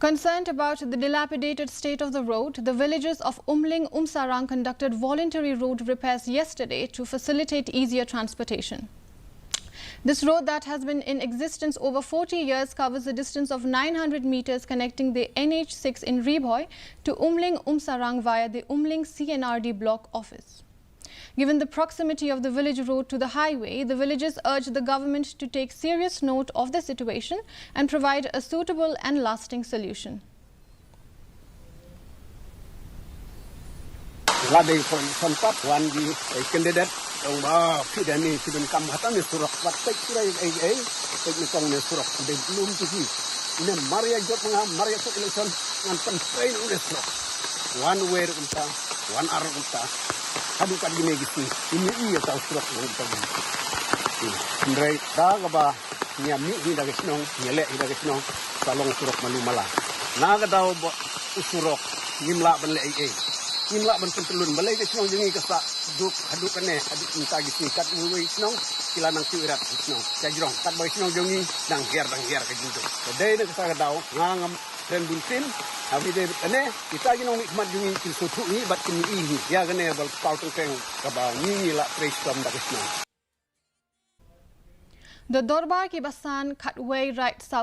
Concerned about the dilapidated state of the road, the villagers of Umling-Umsarang conducted voluntary road repairs yesterday to facilitate easier transportation. This road that has been in existence over 40 years covers a distance of 900 meters connecting the NH6 in Ribhoy to Umling-Umsarang via the Umling CNRD block office. Given the proximity of the village road to the highway, the villagers urge the government to take serious note of the situation and provide a suitable and lasting solution. Hadukan gini gitu, ini tahu surat yang tadi. Andai dah gaba nyami hidak senong, nyelek hidak senong, salong surat malu malah. Naga tahu surat nimla benlek nimla ben pentelun balai senong jengi kesa duk hadukan haduk minta gitu kat uwi senong kila nang tirat senong. Kajrong kat boy senong jengi nang hiar ke jinto. Jadi nak kesa tahu ngam dan buntin. Habis dia kita jinong nikmat jungi kilsutu ni bat kini ini ya kene bal pau tengkeng kaba ni la preislam da kisna. The Dorbar Kibasan Cutway right south